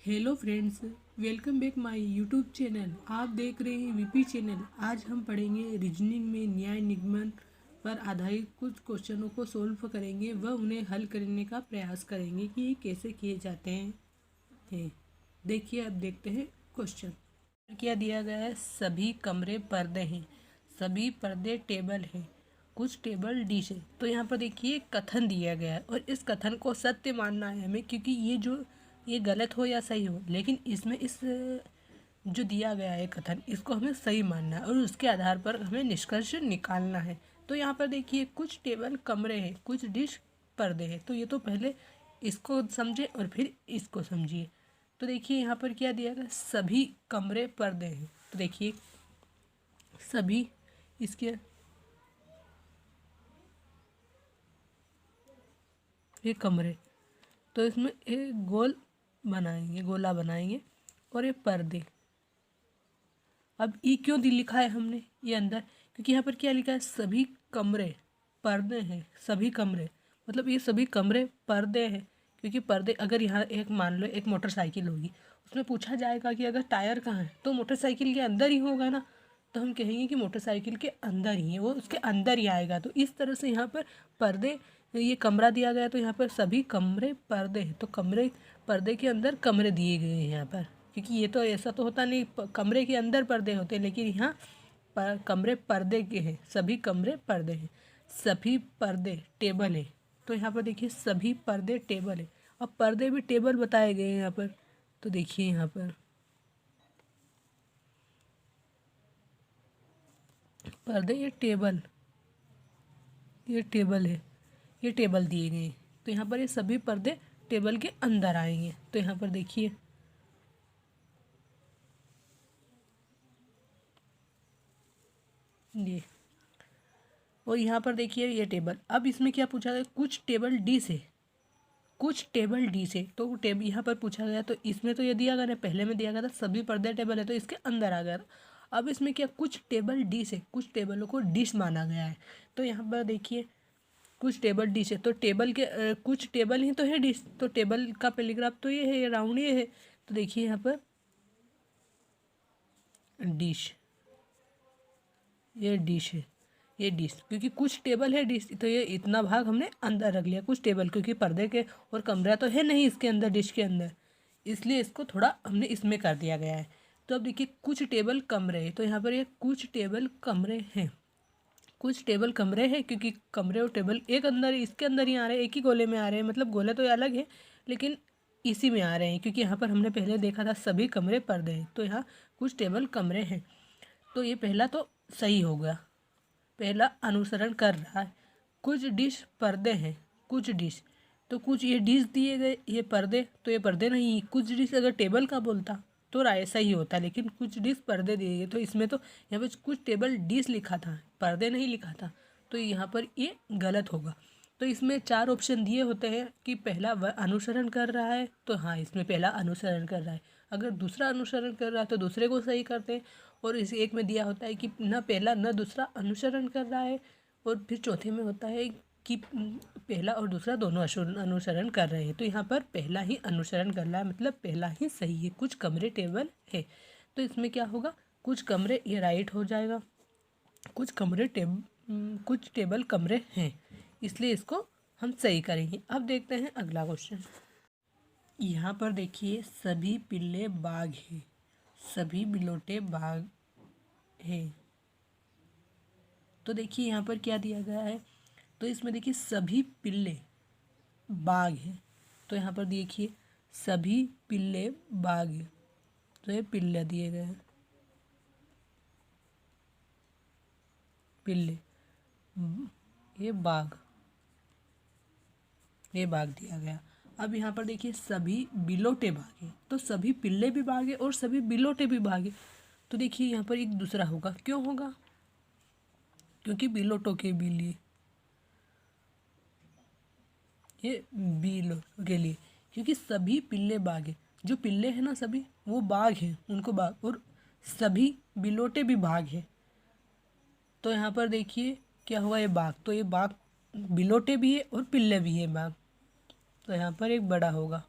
Hello friends, welcome back my YouTube channel. आप देख रहे हैं वीपी चैनल। आज हम पढ़ेंगे रीजनिंग में न्याय निगमन पर आधारित कुछ क्वेश्चनों को सोल्व करेंगे व उन्हें हल करने का प्रयास करेंगे कि ये कैसे किए जाते हैं। देखिए, अब देखते हैं क्वेश्चन। क्या दिया गया है? सभी कमरे पर्दे हैं, सभी पर्दे टेबल हैं, कुछ टेबल डिश है। तो यहाँ पर देखिए कथन दिया गया है और इस कथन को सत्य मानना है हमें, क्योंकि ये गलत हो या सही हो, लेकिन इसमें इस जो दिया गया है कथन, इसको हमें सही मानना है और उसके आधार पर हमें निष्कर्ष निकालना है। तो यहाँ पर देखिए कुछ टेबल कमरे हैं, कुछ डिश पर्दे हैं। तो ये तो पहले इसको समझे और फिर इसको समझिए। तो देखिए यहाँ पर क्या दिया गया, सभी कमरे पर्दे हैं। तो देखिए सभी, इसके ये कमरे, तो इसमें एक गोला बनाएंगे और ये पर्दे। अब ई क्यों लिखा है हमने ये अंदर? क्योंकि यहाँ पर क्या लिखा है, सभी कमरे पर्दे हैं। सभी कमरे मतलब ये सभी कमरे पर्दे हैं, क्योंकि पर्दे, अगर यहाँ एक मान लो एक मोटरसाइकिल होगी, उसमें पूछा जाएगा कि अगर टायर कहाँ है, तो मोटरसाइकिल के अंदर ही होगा ना। तो हम कहेंगे कि मोटरसाइकिल के अंदर ही है, वो उसके अंदर ही आएगा। तो इस तरह से यहाँ पर पर्दे, ये कमरा दिया गया तो यहाँ पर सभी कमरे पर्दे हैं। तो कमरे, पर्दे के अंदर कमरे दिए गए हैं यहाँ पर, क्योंकि ये तो ऐसा तो होता नहीं कमरे के अंदर पर्दे होते, लेकिन यहाँ कमरे पर्दे के हैं। सभी कमरे पर्दे हैं, सभी पर्दे टेबल है। तो यहाँ पर देखिए सभी पर्दे टेबल है। अब पर्दे भी टेबल बताए गए हैं यहाँ पर। तो देखिए यहाँ पर पर्दे, ये टेबल है, ये टेबल दिए गए हैं। तो यहाँ पर ये सभी पर्दे टेबल के अंदर आएंगे। तो यहाँ पर देखिए ये, और यहाँ पर देखिए ये टेबल। अब इसमें क्या पूछा गया, कुछ टेबल डी से, कुछ टेबल डी से। तो टेबल यहाँ पर पूछा गया, तो इसमें तो ये दिया गया ना, पहले में दिया गया था सभी पर्दे टेबल है, तो इसके अंदर आ गया। अब इसमें क्या, कुछ टेबल डी से, कुछ टेबलों को डिश माना गया है। तो यहाँ पर देखिए कुछ टेबल डिश है, तो टेबल के कुछ टेबल ही तो है डिश, तो टेबल का पैराग्राफ तो ये है, ये राउंड ये है। तो देखिए यहाँ पर डिश, ये डिश है, ये डिश, क्योंकि कुछ टेबल है डिश, तो ये इतना भाग हमने अंदर रख लिया कुछ टेबल, क्योंकि पर्दे के और कमरा तो है नहीं इसके अंदर, डिश के अंदर, इसलिए इसको थोड़ा हमने इसमें कर दिया गया है। तो अब देखिए कुछ टेबल कमरे हैं, तो यहाँ पर ये कुछ टेबल कमरे हैं, कुछ टेबल कमरे हैं, क्योंकि कमरे और टेबल एक अंदर, इसके अंदर ही आ रहे हैं, एक ही गोले में आ रहे हैं। मतलब गोले तो अलग है, लेकिन इसी में आ रहे हैं, क्योंकि यहाँ पर हमने पहले देखा था सभी कमरे पर्दे हैं। तो यहाँ कुछ टेबल कमरे हैं, तो ये पहला तो सही हो गया, पहला अनुसरण कर रहा है। कुछ डिश पर्दे हैं, कुछ डिश, तो कुछ ये डिश दिए गए, ये पर्दे, तो ये पर्दे नहीं। कुछ डिश अगर टेबल का बोलता तो राय सही होता, लेकिन कुछ डिश पर्दे दिए गए, तो इसमें तो यहाँ पे कुछ टेबल डिश लिखा था, पर्दे नहीं लिखा था, तो यहाँ पर ये गलत होगा। तो इसमें 4 ऑप्शन दिए होते हैं कि पहला वह अनुसरण कर रहा है, तो हाँ इसमें पहला अनुसरण कर रहा है। अगर दूसरा अनुसरण कर रहा है तो दूसरे को सही करते हैं। और इस एक में दिया होता है कि न पहला न दूसरा अनुसरण कर रहा है, और फिर चौथे में होता है कि पहला और दूसरा दोनों अनुसरण कर रहे हैं। तो यहाँ पर पहला ही अनुसरण कर रहा है, मतलब पहला ही सही है, कुछ कमरे टेबल है। तो इसमें क्या होगा, कुछ कमरे, ये राइट हो जाएगा, कुछ टेबल कमरे हैं, इसलिए इसको हम सही करेंगे। अब देखते हैं अगला क्वेश्चन। यहाँ पर देखिए सभी पिल्ले बाघ हैं, सभी बिलोटे बाघ है। तो देखिए यहाँ पर क्या दिया गया है, तो इसमें देखिए सभी पिल्ले बाघ है, तो यहाँ पर देखिए सभी पिल्ले बाघ है, तो ये पिल्ले दिए गए हैं, पिल्ले, ये बाघ, ये बाघ दिया गया। अब यहाँ पर देखिए सभी बिलोटे बाघ है, तो सभी पिल्ले भी बाघ है और सभी बिलोटे भी बाघ है। तो देखिए यहाँ पर एक दूसरा होगा, क्यों होगा, क्योंकि बिलोटों के लिए, ये बिलों के लिए, क्योंकि सभी पिल्ले बाघ है, जो पिल्ले हैं ना सभी, वो बाघ हैं, उनको बाघ, और सभी बिलोटे भी बाघ है। तो यहाँ पर देखिए क्या हुआ, ये बाघ, तो ये बाघ बिलोटे भी है और पिल्ले भी है बाघ, तो यहाँ पर एक बड़ा होगा।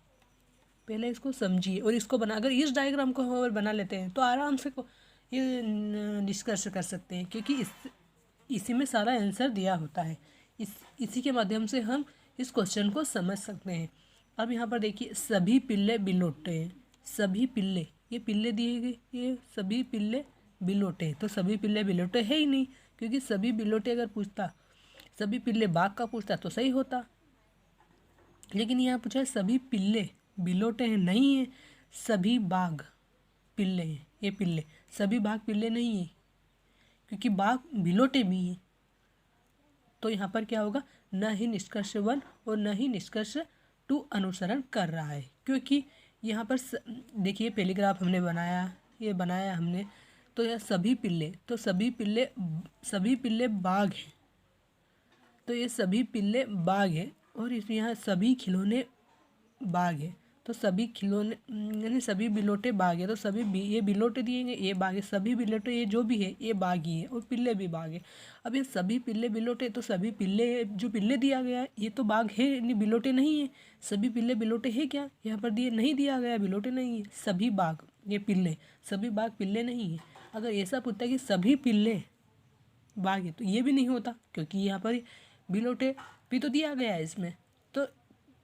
पहले इसको समझिए और इसको बना, अगर इस डायग्राम को हम बना लेते हैं तो आराम से ये निष्कर्ष कर सकते हैं, क्योंकि इसी में सारा आंसर दिया होता है। इसी के माध्यम से हम इस क्वेश्चन को समझ सकते हैं। अब यहाँ पर देखिए, सभी पिल्ले बिलोटे हैं। सभी पिल्ले, ये पिल्ले दिए गए, ये सभी पिल्ले बिलोटे, तो सभी पिल्ले बिलोटे है ही नहीं, क्योंकि सभी बिलोटे अगर पूछता, सभी पिल्ले बाघ का पूछता तो सही होता, लेकिन यहाँ पूछा है सभी पिल्ले बिलोटे हैं, नहीं है। सभी बाघ पिल्ले हैं, ये पिल्ले, सभी बाघ पिल्ले नहीं है, क्योंकि बाघ बिलोटे भी हैं। तो यहाँ पर क्या होगा, न ही निष्कर्ष 1 और न ही निष्कर्ष 2 अनुसरण कर रहा है, क्योंकि यहाँ पर देखिए पहली ग्राफ हमने बनाया, ये बनाया हमने, तो यह सभी पिल्ले, तो सभी पिल्ले बाघ हैं, तो ये सभी पिल्ले बाघ है, और इस यहाँ सभी खिलौने बाघ है, तो सभी खिलौने यानी सभी बिलोटे बाघ है, तो सभी ये बिलोटे दिएंगे, ये बाघ है, सभी बिलोटे ये जो भी है ये बाघ ही है, और पिल्ले भी बाघ है। अब ये सभी पिल्ले बिलोटे, तो सभी पिल्ले, जो पिल्ले दिया गया है ये तो बाघ है, नहीं बिलोटे नहीं है। सभी पिल्ले बिलोटे है क्या, यहाँ पर नहीं दिया गया, बिलोटे नहीं है। सभी बाघ ये पिल्ले, सभी बाघ पिल्ले नहीं है। अगर ऐसा पूछता है कि सभी पिल्ले बाघ है, तो ये भी नहीं होता, क्योंकि यहाँ पर बिलोटे भी तो दिया गया है इसमें, तो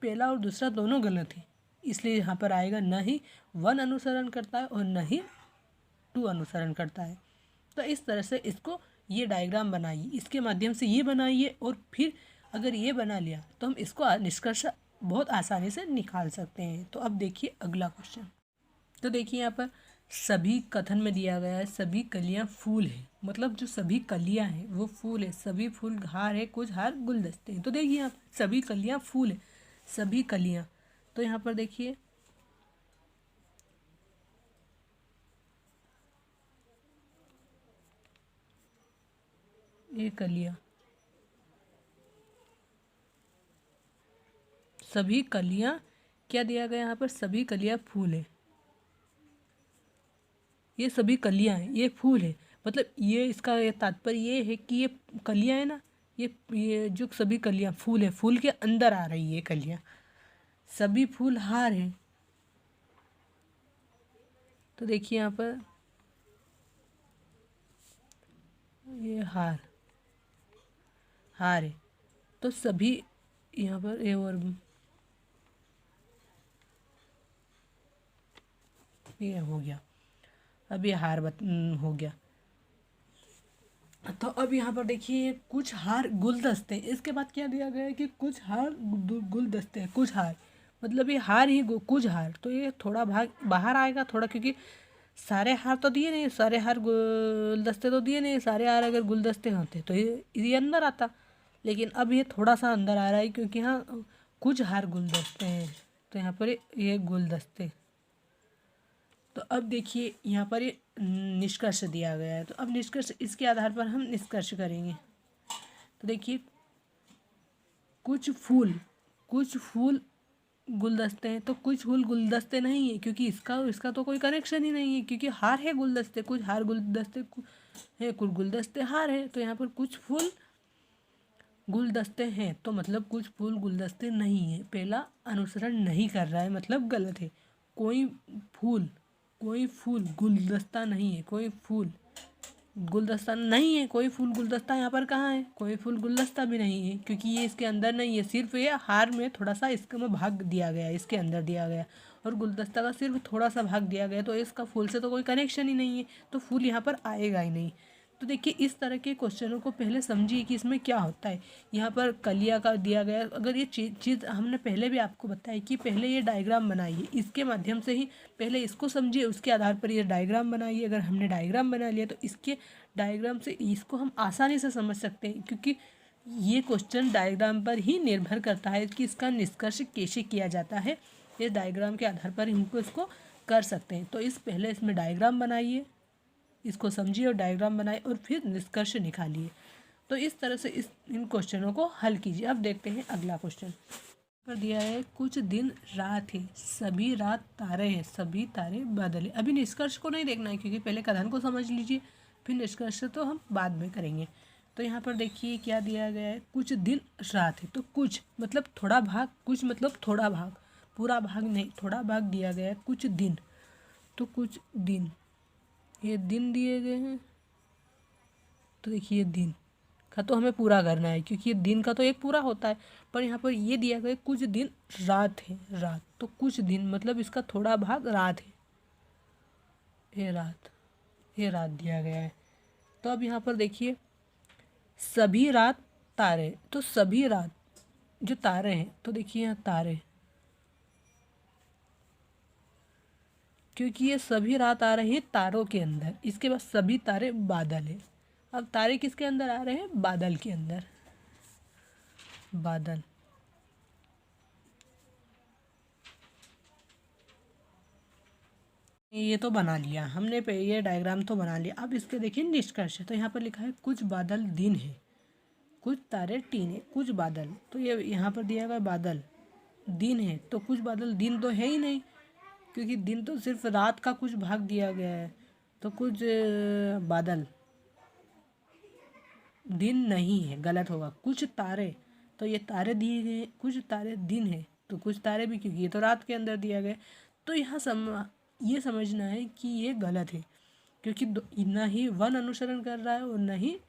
पहला और दूसरा दोनों गलत है, इसलिए यहाँ पर आएगा न ही 1 अनुसरण करता है और न ही 2 अनुसरण करता है। तो इस तरह से इसको ये डायग्राम बनाइए, इसके माध्यम से ये बनाइए, और फिर अगर ये बना लिया तो हम इसको निष्कर्ष बहुत आसानी से निकाल सकते हैं। तो अब देखिए अगला क्वेश्चन। तो देखिए यहाँ पर सभी कथन में दिया गया है सभी कलियाँ फूल है, मतलब जो सभी कलियाँ हैं वो फूल है, सभी फूल हार है, कुछ हार गुलदस्ते हैं। तो देखिए यहाँ पर सभी कलियाँ फूल है, सभी कलियाँ, तो यहाँ पर देखिए ये कलियाँ, सभी कलियाँ क्या दिया गया यहाँ पर, सभी कलियाँ फूल है, ये सभी कलियाँ हैं, ये फूल है, मतलब ये इसका ये तात्पर्य ये है कि ये कलियाँ है ना, ये जो सभी कलियाँ फूल है, फूल के अंदर आ रही है ये कलियाँ। सभी फूल हार है, तो देखिए यहाँ पर ये हार है, तो सभी यहाँ पर ए और ये हो गया, अब ये हार हो गया। तो अब यहाँ पर देखिए कुछ हार गुलदस्ते, इसके बाद क्या दिया गया है कि कुछ हार गुलदस्ते हैं, कुछ हार, मतलब ये हार ही कुछ हार, तो ये थोड़ा भाग बाहर आएगा थोड़ा, क्योंकि सारे हार तो दिए नहीं, सारे हार गुलदस्ते तो दिए नहीं, सारे हार अगर गुलदस्ते होते तो ये अंदर आता, लेकिन अब ये थोड़ा सा अंदर आ रहा है, क्योंकि यहाँ कुछ हार गुलदस्ते हैं, तो यहाँ पर ये गुलदस्ते। तो अब देखिए यहाँ पर ये निष्कर्ष दिया गया है, तो अब निष्कर्ष इसके आधार पर हम निष्कर्ष करेंगे। तो देखिए कुछ फूल गुलदस्ते हैं, तो कुछ फूल गुलदस्ते नहीं है, क्योंकि इसका तो कोई कनेक्शन ही नहीं है, क्योंकि हार है गुलदस्ते, कुछ हार गुलदस्ते है, कुछ गुलदस्ते हार है, तो यहाँ पर कुछ फूल गुलदस्ते हैं, तो मतलब कुछ फूल गुलदस्ते नहीं है, पहला अनुसरण नहीं कर रहा है, मतलब गलत है। कोई फूल गुलदस्ता नहीं है, कोई फूल गुलदस्ता नहीं है, कोई फूल गुलदस्ता यहाँ पर कहाँ है, कोई फूल गुलदस्ता भी नहीं है, क्योंकि ये इसके अंदर नहीं है, सिर्फ ये हार में थोड़ा सा इसके में भाग दिया गया, इसके अंदर दिया गया, और गुलदस्ता का सिर्फ थोड़ा सा भाग दिया गया, तो इसका फूल से तो कोई कनेक्शन ही नहीं है, तो फूल यहाँ पर आएगा ही नहीं। तो देखिए इस तरह के क्वेश्चनों को पहले समझिए कि इसमें क्या होता है। यहाँ पर कलिया का दिया गया, अगर ये चीज़ हमने पहले भी आपको बताया कि पहले ये डायग्राम बनाइए, इसके माध्यम से ही पहले इसको समझिए, उसके आधार पर ये डायग्राम बनाइए। अगर हमने डायग्राम बना लिया तो इसके डायग्राम से इसको हम आसानी से समझ सकते हैं, क्योंकि ये क्वेश्चन डायग्राम पर ही निर्भर करता है कि इसका निष्कर्ष कैसे किया जाता है। इस डायग्राम के आधार पर हमको इसको कर सकते हैं। तो पहले इसमें डायग्राम बनाइए, इसको समझिए और डायग्राम बनाइए, और फिर निष्कर्ष निकालिए। तो इस तरह से इन क्वेश्चनों को हल कीजिए। अब देखते हैं अगला क्वेश्चन पर दिया है कुछ दिन रात है, सभी रात तारे हैं, सभी तारे बादल है। अभी निष्कर्ष को नहीं देखना है, क्योंकि पहले कथन को समझ लीजिए, फिर निष्कर्ष तो हम बाद में करेंगे। तो यहाँ पर देखिए क्या दिया गया है, कुछ दिन रात है, तो कुछ मतलब थोड़ा भाग, कुछ मतलब थोड़ा भाग, पूरा भाग नहीं, थोड़ा भाग दिया गया है, कुछ दिन। तो कुछ दिन, ये दिन दिए गए हैं, तो देखिए दिन का तो हमें पूरा करना है क्योंकि ये दिन का तो एक पूरा होता है, पर यहाँ पर ये दिया गया है कुछ दिन रात है, रात। तो कुछ दिन मतलब इसका थोड़ा भाग रात है, ये रात, ये रात दिया गया है। तो अब यहाँ पर देखिए सभी रात तारे, तो सभी रात जो तारे हैं, तो देखिए यहाँ तारे, क्योंकि ये सभी रात आ रही है तारों के अंदर। इसके बाद सभी तारे बादल है। अब तारे किसके अंदर आ रहे हैं? बादल के अंदर, बादल। ये तो बना लिया हमने, पे ये डायग्राम तो बना लिया। अब इसके देखिए निष्कर्ष। तो यहाँ पर लिखा है कुछ बादल दिन है, कुछ तारे टीन है, कुछ बादल। तो ये यहाँ पर दिया गया बादल दिन है, तो कुछ बादल दिन तो है ही नहीं, क्योंकि दिन तो सिर्फ रात का कुछ भाग दिया गया है। तो कुछ बादल दिन नहीं है, गलत होगा। कुछ तारे, तो ये तारे दिए गए, कुछ तारे दिन है, तो कुछ तारे भी, क्योंकि ये तो रात के अंदर दिया गया। तो यहाँ ये समझना है कि ये गलत है, क्योंकि ना ही वन अनुसरण कर रहा है और ना ही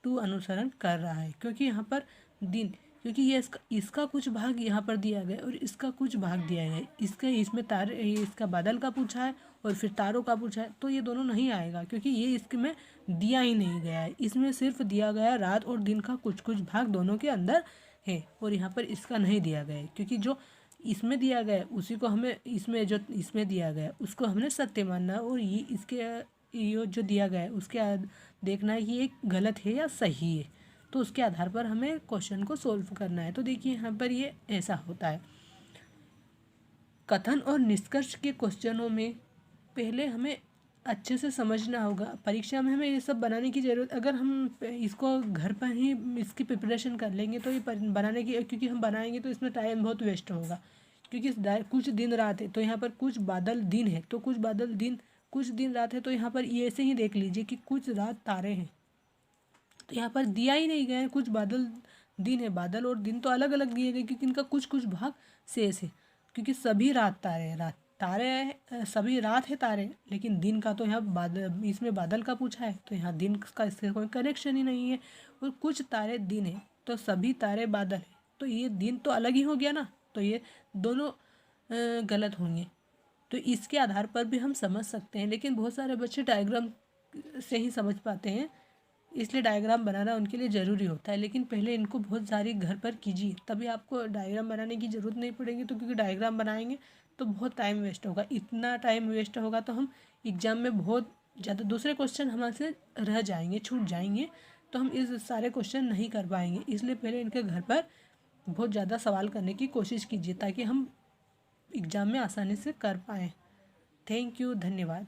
टू अनुसरण कर रहा है, क्योंकि यहाँ पर दिन, क्योंकि ये इसका कुछ भाग यहाँ पर दिया गया और इसका कुछ भाग दिया गया है। इसमें तारे, इसका बादल का पूछा है और फिर तारों का पूछा है, तो ये दोनों नहीं आएगा क्योंकि ये इसमें दिया ही नहीं गया है। इसमें सिर्फ दिया गया है रात और दिन का कुछ कुछ भाग दोनों के अंदर है, और यहाँ पर इसका नहीं दिया गया है, क्योंकि जो इसमें दिया गया है उसी को हमें, इसमें दिया गया है उसको हमने सत्य मानना है, और ये इसके ये जो दिया गया है उसके देखना है कि ये गलत है या सही है। तो उसके आधार पर हमें क्वेश्चन को सोल्व करना है। तो देखिए यहाँ पर ये ऐसा होता है। कथन और निष्कर्ष के क्वेश्चनों में पहले हमें अच्छे से समझना होगा। परीक्षा में हमें ये सब बनाने की ज़रूरत, अगर हम इसको घर पर ही इसकी प्रिपरेशन कर लेंगे तो ये बनाने की, क्योंकि हम बनाएंगे तो इसमें टाइम बहुत वेस्ट होगा, क्योंकि कुछ दिन रात है, तो यहाँ पर कुछ बादल दिन है, तो कुछ बादल दिन, कुछ दिन रात है। तो यहाँ पर ये ऐसे ही देख लीजिए कि कुछ रात तारे हैं, तो यहाँ पर दिया ही नहीं गया है कुछ बादल दिन है। बादल और दिन तो अलग अलग दिए गए, क्योंकि इनका कुछ कुछ भाग शेष है, क्योंकि सभी रात तारे हैं, रात तारे हैं, सभी रात है तारे, लेकिन दिन का तो यहाँ बादल, इसमें बादल का पूछा है, तो यहाँ दिन का इससे कोई कनेक्शन ही नहीं है। और कुछ तारे दिन है, तो सभी तारे बादल है, तो ये दिन तो अलग ही हो गया ना, तो ये दोनों गलत होंगे। तो इसके आधार पर भी हम समझ सकते हैं, लेकिन बहुत सारे बच्चे डायग्राम से ही समझ पाते हैं, इसलिए डायग्राम बनाना उनके लिए ज़रूरी होता है। लेकिन पहले इनको बहुत सारी घर पर कीजिए, तभी आपको डायग्राम बनाने की ज़रूरत नहीं पड़ेगी। तो क्योंकि डायग्राम बनाएंगे तो बहुत टाइम वेस्ट होगा, इतना टाइम वेस्ट होगा तो हम एग्ज़ाम में बहुत ज़्यादा दूसरे क्वेश्चन हमसे रह जाएंगे, छूट जाएंगे, तो हम इस सारे क्वेश्चन नहीं कर पाएंगे। इसलिए पहले इनके घर पर बहुत ज़्यादा सवाल करने की कोशिश कीजिए, ताकि हम एग्ज़ाम में आसानी से कर पाएँ। थैंक यू, धन्यवाद।